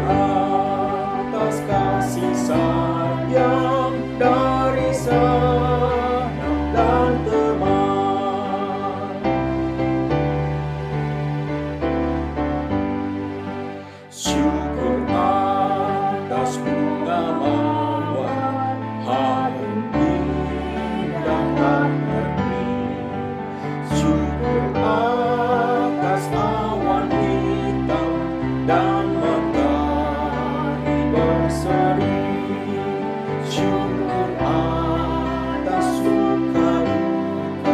atas kasih sayang dari sanak dan teman. Syukur atas bunga mawar harum indah tak ngerti. Syukur atas awan hitam dan matahari berseri. Syukur atas suka-duka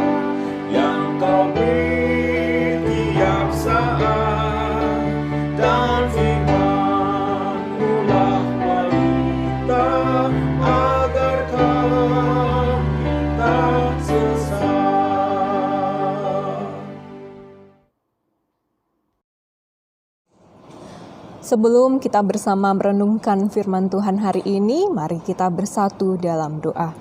yang kau beri tiap saat, dan firman-Mu lah pelita agar kami tak sesat. Sebelum kita bersama merenungkan firman Tuhan hari ini, mari kita bersatu dalam doa.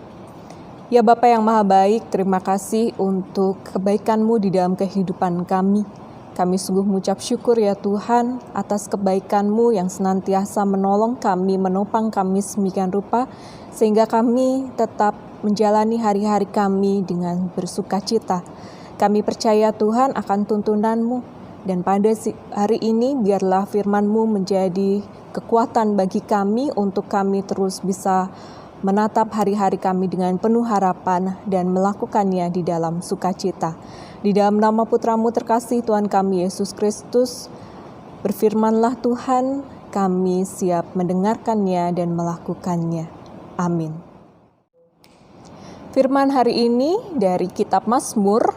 Ya Bapa yang Maha Baik, terima kasih untuk kebaikan-Mu di dalam kehidupan kami. Kami sungguh mengucap syukur ya Tuhan atas kebaikan-Mu yang senantiasa menolong kami, menopang kami sedemikian rupa, sehingga kami tetap menjalani hari-hari kami dengan bersukacita. Kami percaya Tuhan akan tuntunan-Mu. Dan pada hari ini biarlah firman-Mu menjadi kekuatan bagi kami untuk kami terus bisa menatap hari-hari kami dengan penuh harapan dan melakukannya di dalam sukacita. Di dalam nama Putra-Mu terkasih Tuhan kami Yesus Kristus, berfirmanlah Tuhan, kami siap mendengarkannya dan melakukannya. Amin. Firman hari ini dari Kitab Mazmur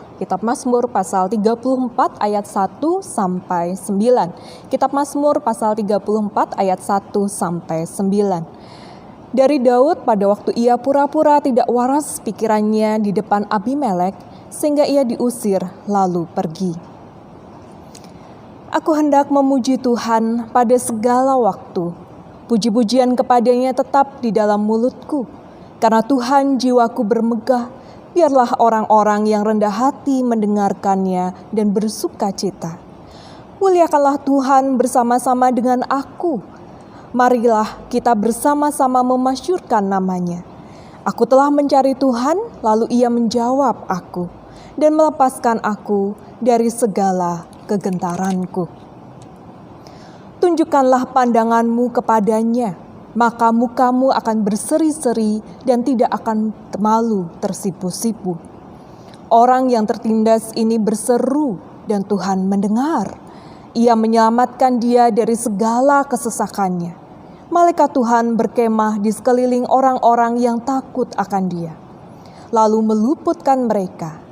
pasal 34 ayat 1 sampai 9. Kitab Mazmur pasal 34 ayat 1 sampai 9. Dari Daud pada waktu ia pura-pura tidak waras pikirannya di depan Abimelek, sehingga ia diusir lalu pergi. Aku hendak memuji Tuhan pada segala waktu. Puji-pujian kepadanya tetap di dalam mulutku. Karena Tuhan jiwaku bermegah, biarlah orang-orang yang rendah hati mendengarkannya dan bersuka cita. Muliakanlah Tuhan bersama-sama dengan aku. Marilah kita bersama-sama memasyurkan namanya. Aku telah mencari Tuhan, lalu ia menjawab aku dan melepaskan aku dari segala kegentaranku. Tunjukkanlah pandangan-Mu kepadanya, maka muka-Mu akan berseri-seri dan tidak akan malu tersipu-sipu. Orang yang tertindas ini berseru dan Tuhan mendengar. Ia menyelamatkan dia dari segala kesesakannya. Malaikat Tuhan berkemah di sekeliling orang-orang yang takut akan dia, lalu meluputkan mereka.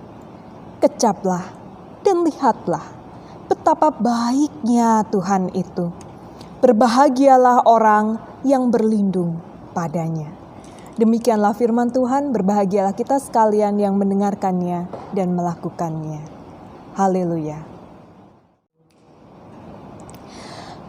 Kecaplah dan lihatlah betapa baiknya Tuhan itu. Berbahagialah orang yang berlindung padanya. Demikianlah firman Tuhan, berbahagialah kita sekalian yang mendengarkannya dan melakukannya. Haleluya.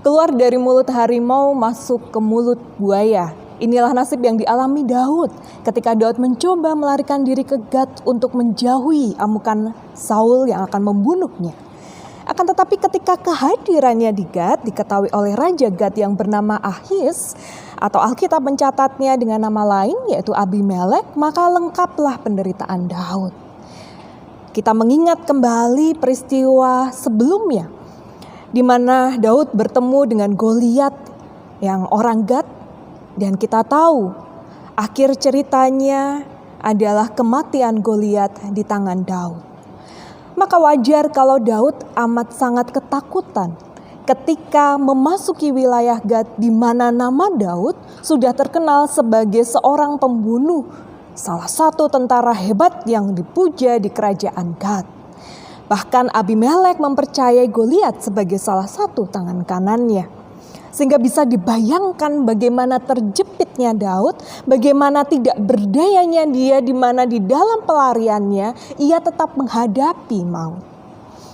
Keluar dari mulut harimau masuk ke mulut buaya. Inilah nasib yang dialami Daud ketika Daud mencoba melarikan diri ke Gad untuk menjauhi amukan Saul yang akan membunuhnya. Akan tetapi ketika kehadirannya di Gad diketahui oleh Raja Gad yang bernama Ahis, atau Alkitab mencatatnya dengan nama lain yaitu Abimelek, maka lengkaplah penderitaan Daud. Kita mengingat kembali peristiwa sebelumnya, di mana Daud bertemu dengan Goliat yang orang Gad, dan kita tahu akhir ceritanya adalah kematian Goliat di tangan Daud. Maka wajar kalau Daud amat sangat ketakutan ketika memasuki wilayah Gad di mana nama Daud sudah terkenal sebagai seorang pembunuh, salah satu tentara hebat yang dipuja di kerajaan Gad. Bahkan Abimelek mempercayai Goliat sebagai salah satu tangan kanannya. Sehingga bisa dibayangkan bagaimana terjepitnya Daud, bagaimana tidak berdayanya dia di mana di dalam pelariannya ia tetap menghadapi maut.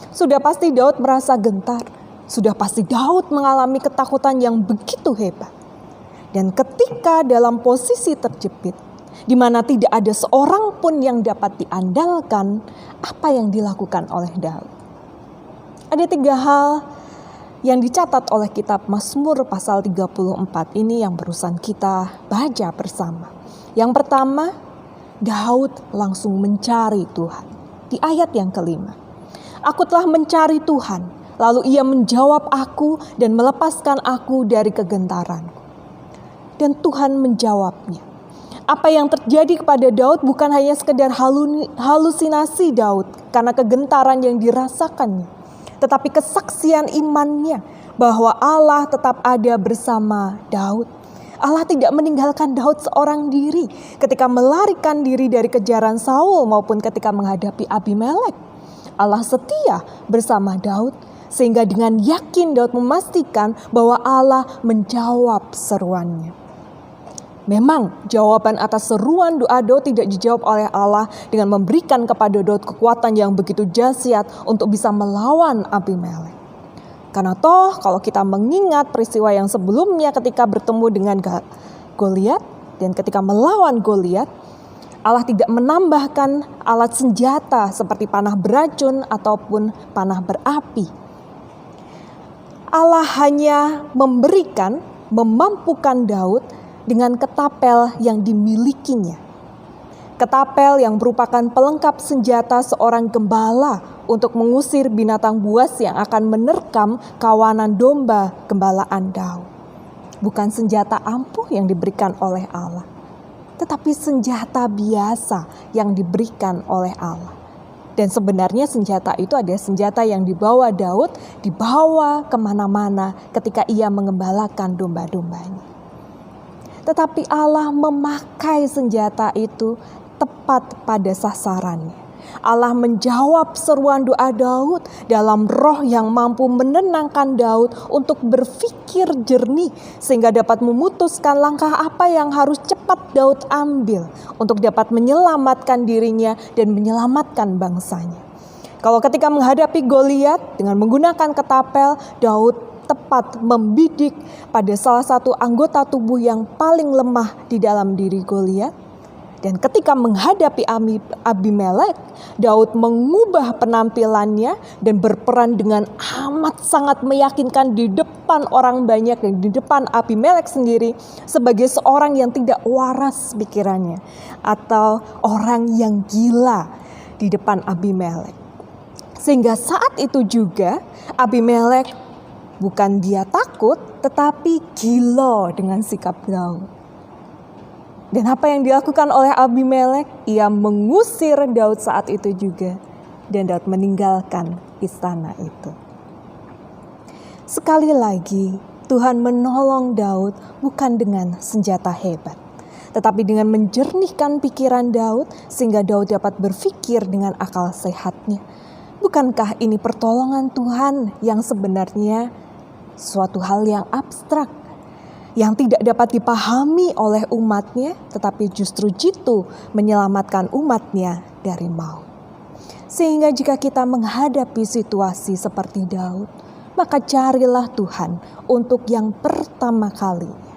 Sudah pasti Daud merasa gentar, sudah pasti Daud mengalami ketakutan yang begitu hebat. Dan ketika dalam posisi terjepit, di mana tidak ada seorang pun yang dapat diandalkan, apa yang dilakukan oleh Daud? Ada 3 hal yang dicatat oleh kitab Mazmur pasal 34 ini yang barusan kita baca bersama. Yang pertama, Daud langsung mencari Tuhan. Di ayat yang kelima, aku telah mencari Tuhan, lalu ia menjawab aku dan melepaskan aku dari kegentaranku. Dan Tuhan menjawabnya. Apa yang terjadi kepada Daud bukan hanya sekedar halusinasi Daud karena kegentaran yang dirasakannya, tetapi kesaksian imannya bahwa Allah tetap ada bersama Daud. Allah tidak meninggalkan Daud seorang diri ketika melarikan diri dari kejaran Saul maupun ketika menghadapi Abimelek. Allah setia bersama Daud sehingga dengan yakin Daud memastikan bahwa Allah menjawab seruannya. Memang jawaban atas seruan doa Daud tidak dijawab oleh Allah dengan memberikan kepada Daud kekuatan yang begitu dahsyat untuk bisa melawan Abimelek. Karena toh kalau kita mengingat peristiwa yang sebelumnya ketika bertemu dengan Goliat dan ketika melawan Goliat, Allah tidak menambahkan alat senjata seperti panah beracun ataupun panah berapi. Allah hanya memampukan Daud dengan ketapel yang dimilikinya. Ketapel yang merupakan pelengkap senjata seorang gembala untuk mengusir binatang buas yang akan menerkam kawanan domba gembalaan Daud. Bukan senjata ampuh yang diberikan oleh Allah, tetapi senjata biasa yang diberikan oleh Allah. Dan sebenarnya senjata itu adalah senjata yang dibawa Daud, dibawa kemana-mana ketika ia mengembalakan domba-dombanya. Tetapi Allah memakai senjata itu tepat pada sasarannya. Allah menjawab seruan doa Daud dalam roh yang mampu menenangkan Daud untuk berpikir jernih sehingga dapat memutuskan langkah apa yang harus cepat Daud ambil untuk dapat menyelamatkan dirinya dan menyelamatkan bangsanya. Kalau ketika menghadapi Goliat dengan menggunakan ketapel, Daud tepat membidik pada salah satu anggota tubuh yang paling lemah di dalam diri Goliat. Dan ketika menghadapi Abimelek, Daud mengubah penampilannya dan berperan dengan amat sangat meyakinkan di depan orang banyak dan di depan Abimelek sendiri sebagai seorang yang tidak waras pikirannya atau orang yang gila di depan Abimelek. Sehingga saat itu juga Abimelek bukan dia takut tetapi gila dengan sikap Daud. Dan apa yang dilakukan oleh Abimelek? Ia mengusir Daud saat itu juga. Dan Daud meninggalkan istana itu. Sekali lagi, Tuhan menolong Daud bukan dengan senjata hebat, tetapi dengan menjernihkan pikiran Daud sehingga Daud dapat berpikir dengan akal sehatnya. Bukankah ini pertolongan Tuhan yang sebenarnya suatu hal yang abstrak, yang tidak dapat dipahami oleh umatnya, tetapi justru jitu menyelamatkan umatnya dari maut. Sehingga jika kita menghadapi situasi seperti Daud, maka carilah Tuhan untuk yang pertama kali.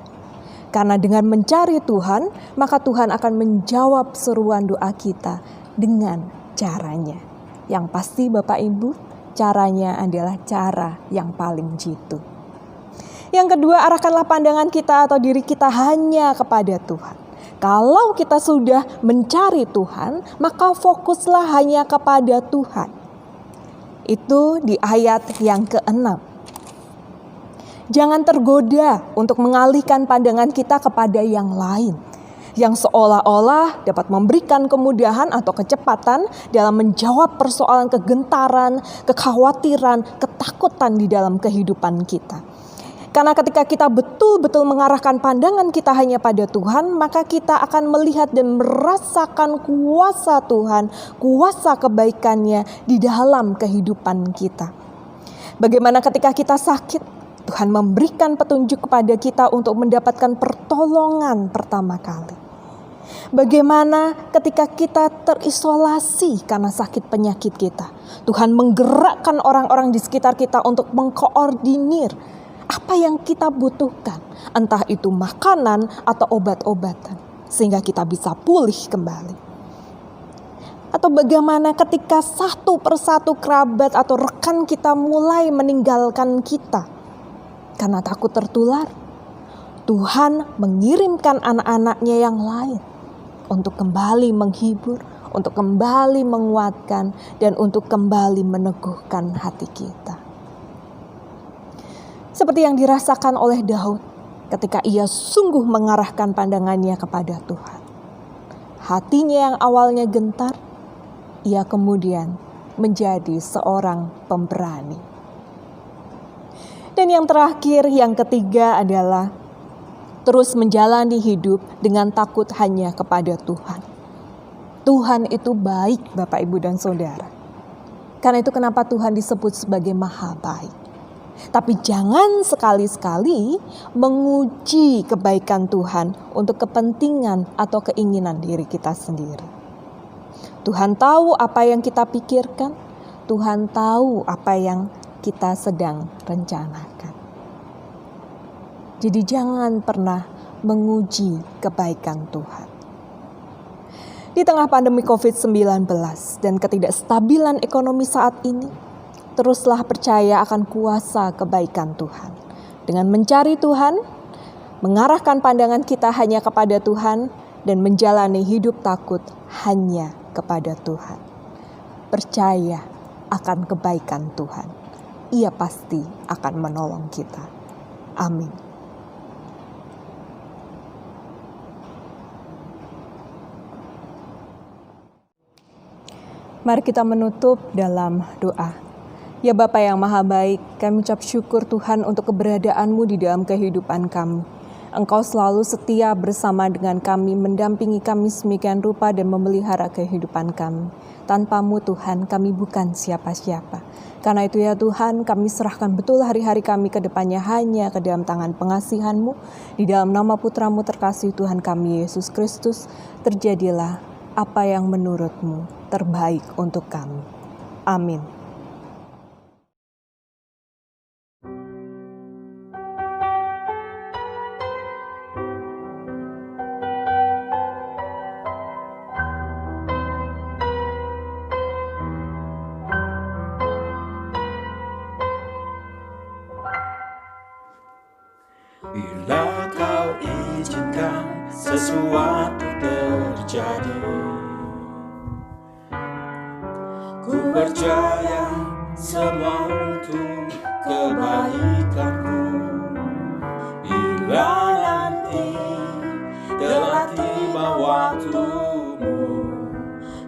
Karena dengan mencari Tuhan, maka Tuhan akan menjawab seruan doa kita dengan caranya. Yang pasti Bapak Ibu, caranya adalah cara yang paling jitu. Yang kedua, arahkanlah pandangan kita atau diri kita hanya kepada Tuhan. Kalau kita sudah mencari Tuhan, maka fokuslah hanya kepada Tuhan. Itu di ayat yang ke-6. Jangan tergoda untuk mengalihkan pandangan kita kepada yang lain, yang seolah-olah dapat memberikan kemudahan atau kecepatan dalam menjawab persoalan kegentaran, kekhawatiran, ketakutan di dalam kehidupan kita. Karena ketika kita betul-betul mengarahkan pandangan kita hanya pada Tuhan, maka kita akan melihat dan merasakan kuasa Tuhan, kuasa kebaikannya di dalam kehidupan kita. Bagaimana ketika kita sakit, Tuhan memberikan petunjuk kepada kita untuk mendapatkan pertolongan pertama kali. Bagaimana ketika kita terisolasi karena sakit penyakit kita, Tuhan menggerakkan orang-orang di sekitar kita untuk mengkoordinir apa yang kita butuhkan, entah itu makanan atau obat-obatan, sehingga kita bisa pulih kembali. Atau bagaimana ketika satu persatu kerabat atau rekan kita mulai meninggalkan kita, karena takut tertular, Tuhan mengirimkan anak-anaknya yang lain untuk kembali menghibur, untuk kembali menguatkan, dan untuk kembali meneguhkan hati kita. Seperti yang dirasakan oleh Daud ketika ia sungguh mengarahkan pandangannya kepada Tuhan. Hatinya yang awalnya gentar, ia kemudian menjadi seorang pemberani. Dan yang terakhir, yang ketiga adalah terus menjalani hidup dengan takut hanya kepada Tuhan. Tuhan itu baik, Bapak, Ibu, dan Saudara. Karena itu kenapa Tuhan disebut sebagai Maha Baik. Tapi jangan sekali-sekali menguji kebaikan Tuhan untuk kepentingan atau keinginan diri kita sendiri. Tuhan tahu apa yang kita pikirkan, Tuhan tahu apa yang kita sedang rencanakan. Jadi jangan pernah menguji kebaikan Tuhan. Di tengah pandemi COVID-19 dan ketidakstabilan ekonomi saat ini, teruslah percaya akan kuasa kebaikan Tuhan. Dengan mencari Tuhan, mengarahkan pandangan kita hanya kepada Tuhan, dan menjalani hidup takut hanya kepada Tuhan. Percaya akan kebaikan Tuhan. Ia pasti akan menolong kita. Amin. Mari kita menutup dalam doa. Ya Bapa yang Maha Baik, kami ucap syukur Tuhan untuk keberadaan-Mu di dalam kehidupan kami. Engkau selalu setia bersama dengan kami, mendampingi kami semikian rupa dan memelihara kehidupan kami. Tanpa-Mu Tuhan, kami bukan siapa-siapa. Karena itu ya Tuhan, kami serahkan betul hari-hari kami ke depannya hanya ke dalam tangan pengasihan-Mu. Di dalam nama Putra-Mu terkasih Tuhan kami, Yesus Kristus, terjadilah apa yang menurut-Mu terbaik untuk kami. Amin. Bila Kau izinkan sesuatu terjadi, ku percaya semua untuk kebaikanku. Bila nanti telah tiba waktumu,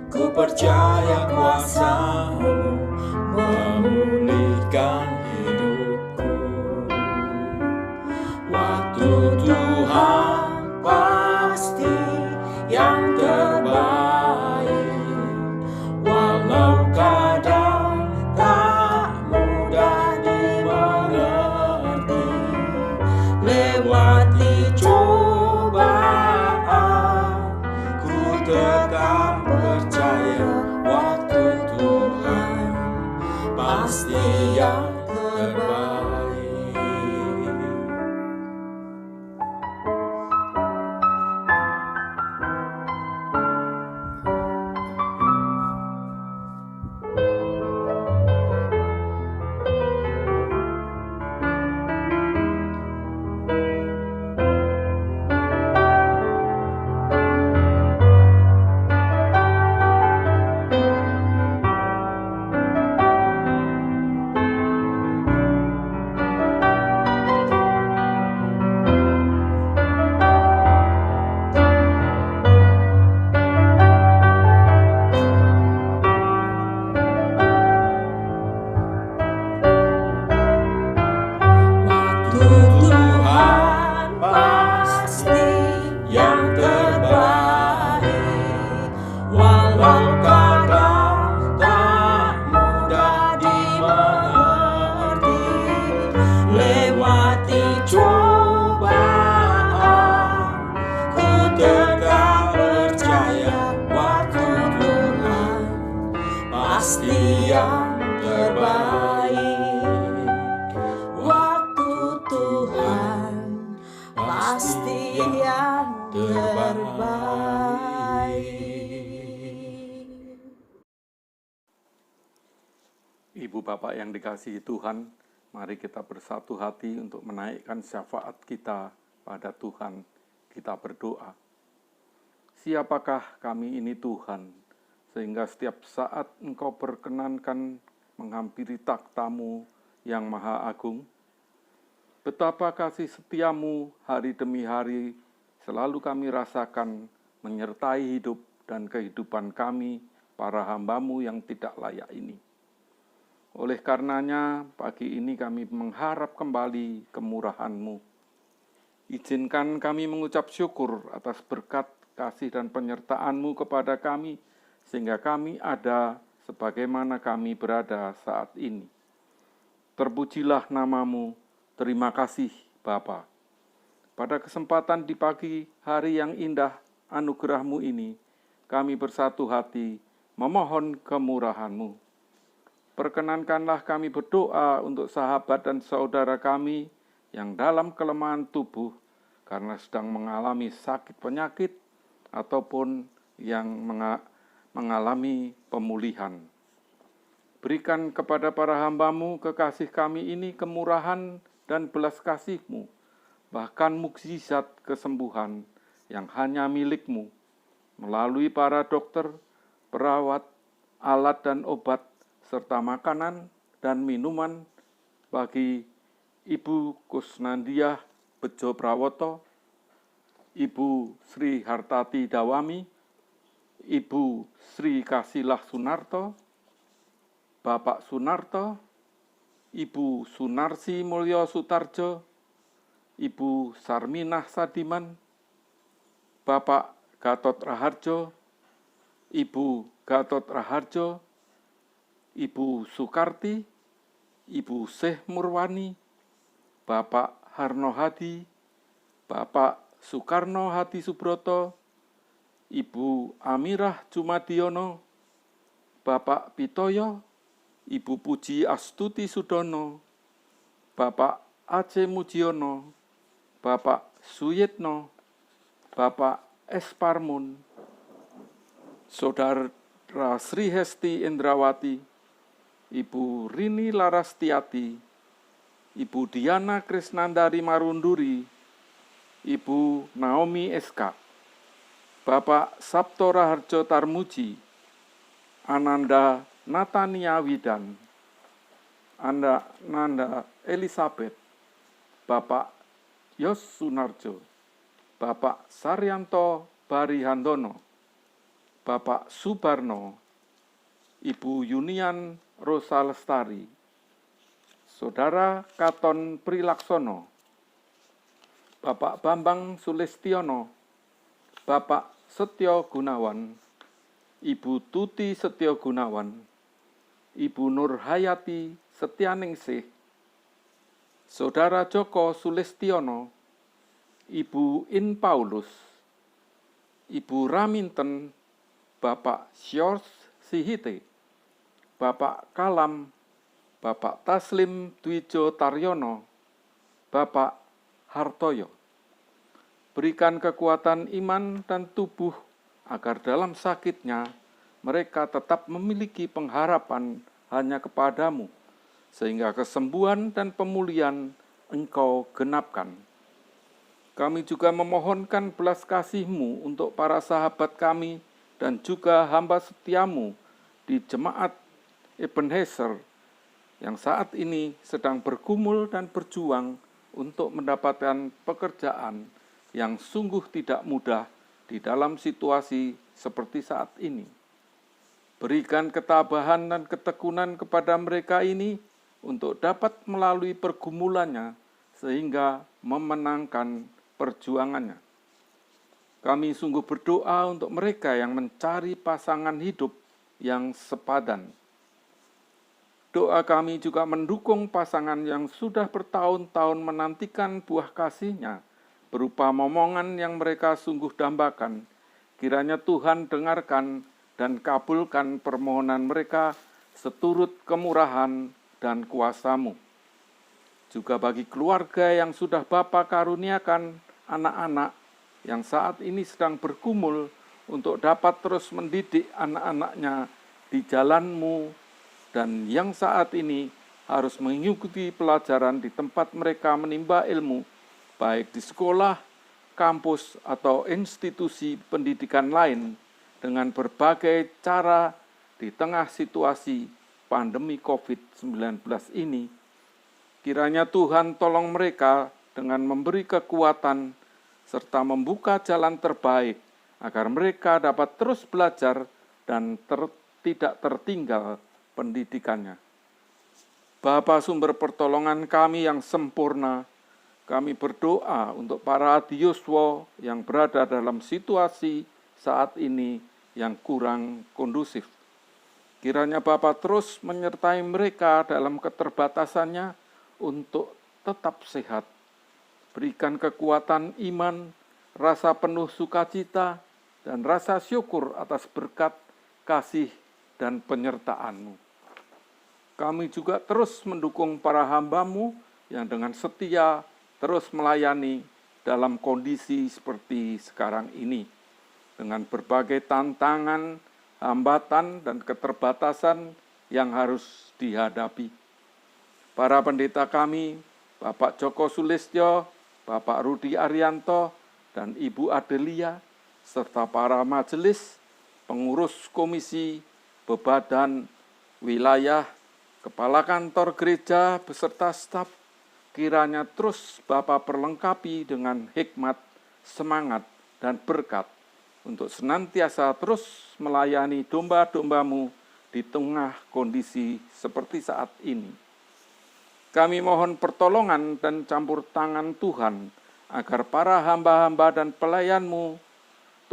ku percaya kuasa-Mu memulihkan hidupku. Waktu Tuhan pasti yang terbaik, walau kadang tak mudah dimengerti. Lewati cobaan, ku tetap percaya waktu Tuhan pasti yang terbaik. Pasti yang terbaik. Waktu Tuhan pasti yang terbaik. Ibu bapak yang dikasihi Tuhan, Mari kita bersatu hati untuk menaikkan syafaat kita pada Tuhan. Kita berdoa. Siapakah kami ini Tuhan, sehingga setiap saat Engkau berkenankan menghampiri takhta-Mu yang maha agung? Betapa kasih setiamu hari demi hari selalu kami rasakan menyertai hidup dan kehidupan kami, para hamba-Mu yang tidak layak ini. Oleh karenanya, pagi ini kami mengharap kembali kemurahan-Mu. Izinkan kami mengucap syukur atas berkat, kasih, dan penyertaan-Mu kepada kami, sehingga kami ada sebagaimana kami berada saat ini. Terpujilah nama-Mu, terima kasih Bapa. Pada kesempatan di pagi hari yang indah anugerah-Mu ini, kami bersatu hati memohon kemurahan-Mu. Perkenankanlah kami berdoa untuk sahabat dan saudara kami yang dalam kelemahan tubuh karena sedang mengalami sakit penyakit ataupun yang mengalami pemulihan. Berikan kepada para hamba-Mu kekasih kami ini kemurahan dan belas kasih-Mu, bahkan mukjizat kesembuhan yang hanya milik-Mu, melalui para dokter, perawat, alat dan obat, serta makanan dan minuman bagi Ibu Kusnandiah Bejo Prawoto, Ibu Sri Hartati Dawami, Ibu Sri Kasilah Sunarto, Bapak Sunarto, Ibu Sunarsi Mulyo Sutarjo, Ibu Sarminah Sadiman, Bapak Gatot Raharjo, Ibu Gatot Raharjo, Ibu Sukarti, Ibu Syekh Murwani, Bapak Harno Hadi, Bapak Soekarno Hadi Subroto, Ibu Amirah Jumadiono, Bapak Pitoyo, Ibu Puji Astuti Sudono, Bapak Aceh Mujiono, Bapak Suyitno, Bapak S. Parmun, Saudara Sri Hesti Indrawati, Ibu Rini Larastiati, Ibu Diana Krisnandari Marunduri, Ibu Naomi SK, Bapak Sabto Raharjo Tarmuji, Ananda Natania Widan, Nanda Elizabeth, Bapak Yos Sunarjo, Bapak Saryanto Barihandono, Bapak Subarno, Ibu Yunian Rosa Lestari, Saudara Katon Prilaksono, Bapak Bambang Sulistiono, Bapak Setyo Gunawan, Ibu Tuti Setyo Gunawan, Ibu Nur Hayati Setyaningsih, Saudara Joko Sulistiono, Ibu In Paulus, Ibu Raminten, Bapak Syors Sihite, Bapak Kalam, Bapak Taslim Dwijo Taryono, Bapak Hartoyo. Berikan kekuatan iman dan tubuh agar dalam sakitnya mereka tetap memiliki pengharapan hanya kepadamu, sehingga kesembuhan dan pemulihan Engkau genapkan. Kami juga memohonkan belas kasih-Mu untuk para sahabat kami dan juga hamba setiamu di Jemaat Ebenezer yang saat ini sedang bergumul dan berjuang untuk mendapatkan pekerjaan yang sungguh tidak mudah di dalam situasi seperti saat ini. Berikan ketabahan dan ketekunan kepada mereka ini untuk dapat melalui pergumulannya sehingga memenangkan perjuangannya. Kami sungguh berdoa untuk mereka yang mencari pasangan hidup yang sepadan. Doa kami juga mendukung pasangan yang sudah bertahun-tahun menantikan buah kasih-Nya berupa momongan yang mereka sungguh dambakan. Kiranya Tuhan dengarkan dan kabulkan permohonan mereka seturut kemurahan dan kuasa-Mu. Juga bagi keluarga yang sudah Bapa karuniakan anak-anak yang saat ini sedang bergumul untuk dapat terus mendidik anak-anaknya di jalan-Mu, dan yang saat ini harus mengikuti pelajaran di tempat mereka menimba ilmu, baik di sekolah, kampus, atau institusi pendidikan lain, dengan berbagai cara di tengah situasi pandemi COVID-19 ini. Kiranya Tuhan tolong mereka dengan memberi kekuatan serta membuka jalan terbaik agar mereka dapat terus belajar dan tidak tertinggal pendidikannya. Bapa sumber pertolongan kami yang sempurna, kami berdoa untuk para adiuswa yang berada dalam situasi saat ini yang kurang kondusif. Kiranya Bapa terus menyertai mereka dalam keterbatasannya untuk tetap sehat. Berikan kekuatan iman, rasa penuh sukacita, dan rasa syukur atas berkat, kasih, dan penyertaan-Mu. Kami juga terus mendukung para hamba-Mu yang dengan setia terus melayani dalam kondisi seperti sekarang ini, dengan berbagai tantangan, hambatan, dan keterbatasan yang harus dihadapi. Para pendeta kami, Bapak Joko Sulistyo, Bapak Rudi Arianto, dan Ibu Adelia, serta para majelis, pengurus komisi, bebadan, wilayah, kepala kantor gereja, beserta staf, kiranya terus Bapak perlengkapi dengan hikmat, semangat, dan berkat untuk senantiasa terus melayani domba-domba-Mu di tengah kondisi seperti saat ini. Kami mohon pertolongan dan campur tangan Tuhan agar para hamba-hamba dan pelayan-Mu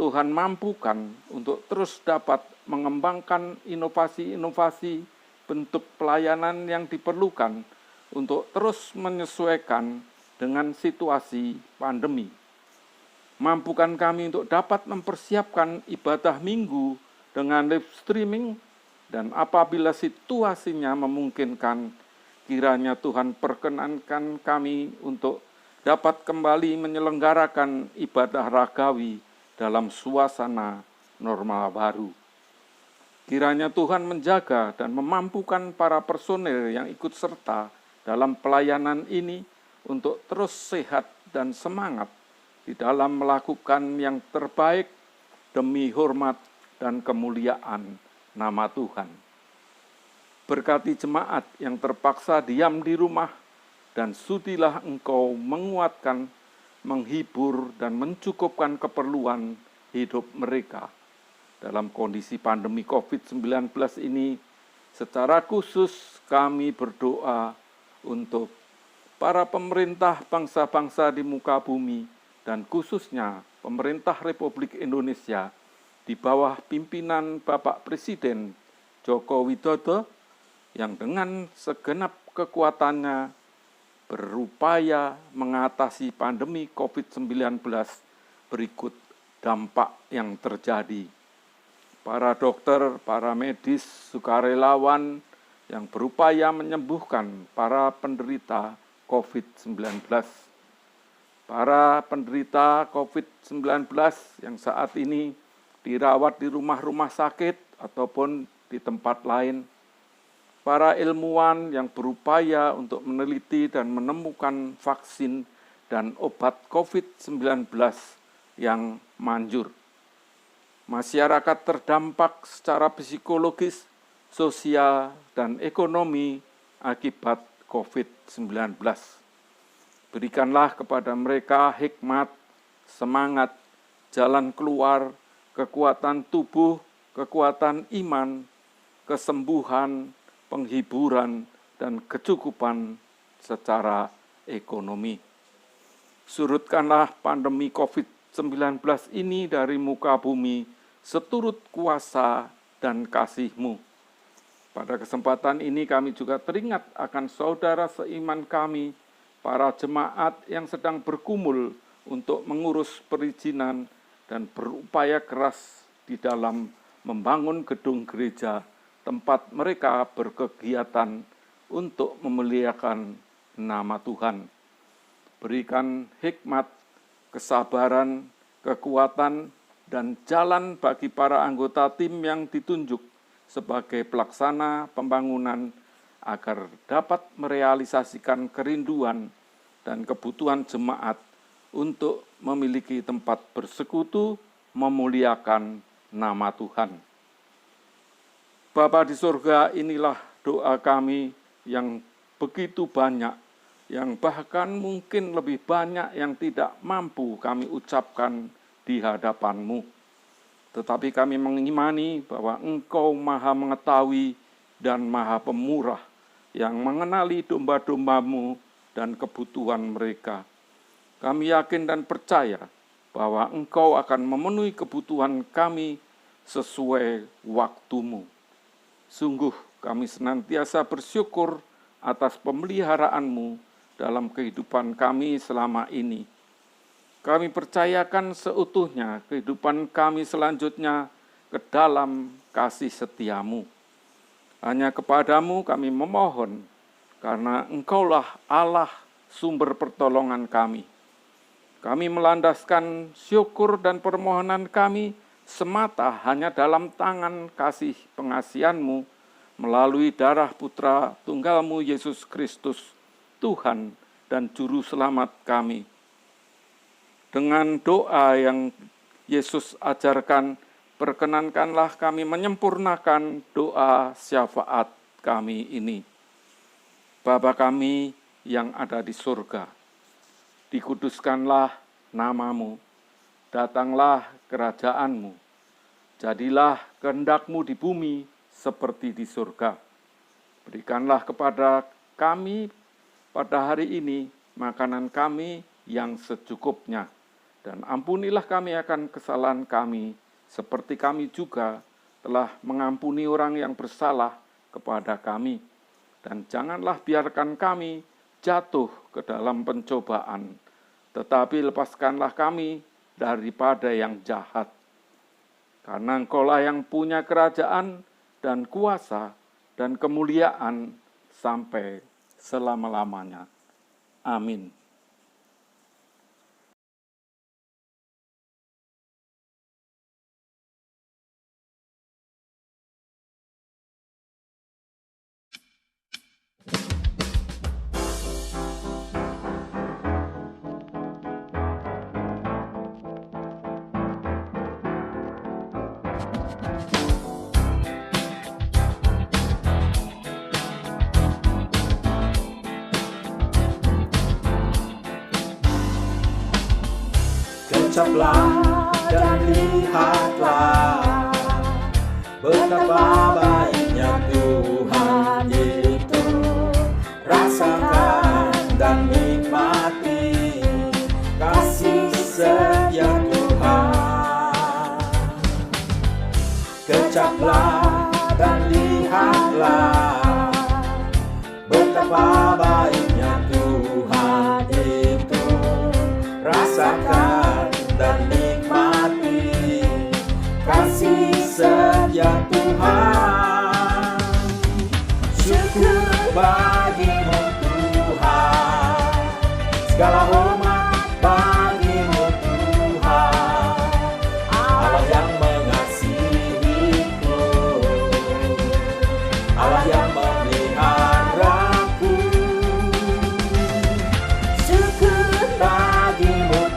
Tuhan mampukan untuk terus dapat mengembangkan inovasi-inovasi bentuk pelayanan yang diperlukan untuk terus menyesuaikan dengan situasi pandemi. Mampukan kami untuk dapat mempersiapkan ibadah minggu dengan live streaming, dan apabila situasinya memungkinkan, kiranya Tuhan perkenankan kami untuk dapat kembali menyelenggarakan ibadah ragawi dalam suasana normal baru. Kiranya Tuhan menjaga dan memampukan para personel yang ikut serta dalam pelayanan ini untuk terus sehat dan semangat di dalam melakukan yang terbaik demi hormat dan kemuliaan nama Tuhan. Berkati jemaat yang terpaksa diam di rumah, dan sudilah Engkau menguatkan, menghibur, dan mencukupkan keperluan hidup mereka. Dalam kondisi pandemi COVID-19 ini, secara khusus kami berdoa untuk para pemerintah bangsa-bangsa di muka bumi, dan khususnya pemerintah Republik Indonesia di bawah pimpinan Bapak Presiden Joko Widodo, yang dengan segenap kekuatannya berupaya mengatasi pandemi COVID-19 berikut dampak yang terjadi. Para dokter, para medis, sukarelawan yang berupaya menyembuhkan para penderita COVID-19. Para penderita COVID-19 yang saat ini dirawat di rumah-rumah sakit ataupun di tempat lain. Para ilmuwan yang berupaya untuk meneliti dan menemukan vaksin dan obat COVID-19 yang manjur. Masyarakat terdampak secara psikologis, sosial, dan ekonomi akibat COVID-19. Berikanlah kepada mereka hikmat, semangat, jalan keluar, kekuatan tubuh, kekuatan iman, kesembuhan, penghiburan, dan kecukupan secara ekonomi. Surutkanlah pandemi COVID-19 ini dari muka bumi seturut kuasa dan kasih-Mu. Pada kesempatan ini kami juga teringat akan saudara seiman kami, para jemaat yang sedang bergumul untuk mengurus perizinan dan berupaya keras di dalam membangun gedung gereja tempat mereka berkegiatan untuk memuliakan nama Tuhan. Berikan hikmat, kesabaran, kekuatan, dan jalan bagi para anggota tim yang ditunjuk sebagai pelaksana pembangunan agar dapat merealisasikan kerinduan dan kebutuhan jemaat untuk memiliki tempat bersekutu, memuliakan nama Tuhan. Bapa di surga, inilah doa kami yang begitu banyak, yang bahkan mungkin lebih banyak yang tidak mampu kami ucapkan di hadapan-Mu. Tetapi kami mengimani bahwa Engkau Maha Mengetahui dan Maha Pemurah, yang mengenali domba-domba-Mu dan kebutuhan mereka. Kami yakin dan percaya bahwa Engkau akan memenuhi kebutuhan kami sesuai waktu-Mu. Sungguh kami senantiasa bersyukur atas pemeliharaan-Mu dalam kehidupan kami selama ini. Kami percayakan seutuhnya kehidupan kami selanjutnya ke dalam kasih setia-Mu. Hanya kepadamu kami memohon, karena Engkaulah Allah sumber pertolongan kami. Kami melandaskan syukur dan permohonan kami semata hanya dalam tangan kasih pengasihan-Mu melalui darah Putra Tunggal-Mu Yesus Kristus, Tuhan dan Juru Selamat kami. Dengan doa yang Yesus ajarkan, perkenankanlah kami menyempurnakan doa syafaat kami ini. Bapa kami yang ada di surga, dikuduskanlah nama-Mu, datanglah kerajaan-Mu, jadilah kehendak-Mu di bumi seperti di surga. Berikanlah kepada kami pada hari ini makanan kami yang secukupnya, dan ampunilah kami akan kesalahan kami, seperti kami juga telah mengampuni orang yang bersalah kepada kami. Dan janganlah biarkan kami jatuh ke dalam pencobaan, tetapi lepaskanlah kami daripada yang jahat. Karena Engkaulah yang punya kerajaan dan kuasa dan kemuliaan sampai selama-lamanya. Amin. Ucaplah dan lihatlah betapa baiknya Tuhan itu. Rasakan dan nikmati kasih setia Tuhan. Kecaplah dan lihatlah betapa baiknya Tuhan itu. Rasakan dan nikmati kasih setia Tuhan. Syukur bagi-Mu Tuhan, segala hormat bagi-Mu Tuhan, Allah yang mengasihiku, Allah yang memeliharaku. Syukur bagi-Mu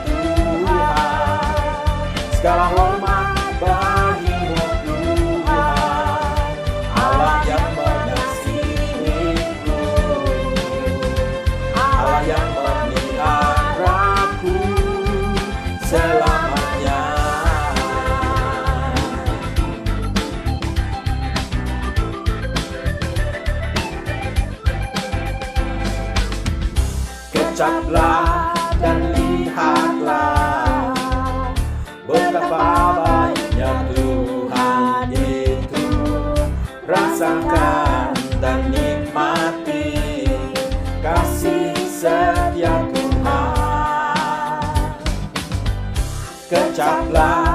segala hormat bagi-Mu Tuhan, Allah yang mengasihiku, Allah yang memeliharaku selamanya. Kecaplah dan lihatlah betapa baiknya Tuhan itu. Rasakan dan nikmati kasih setia Tuhan. Kecaplah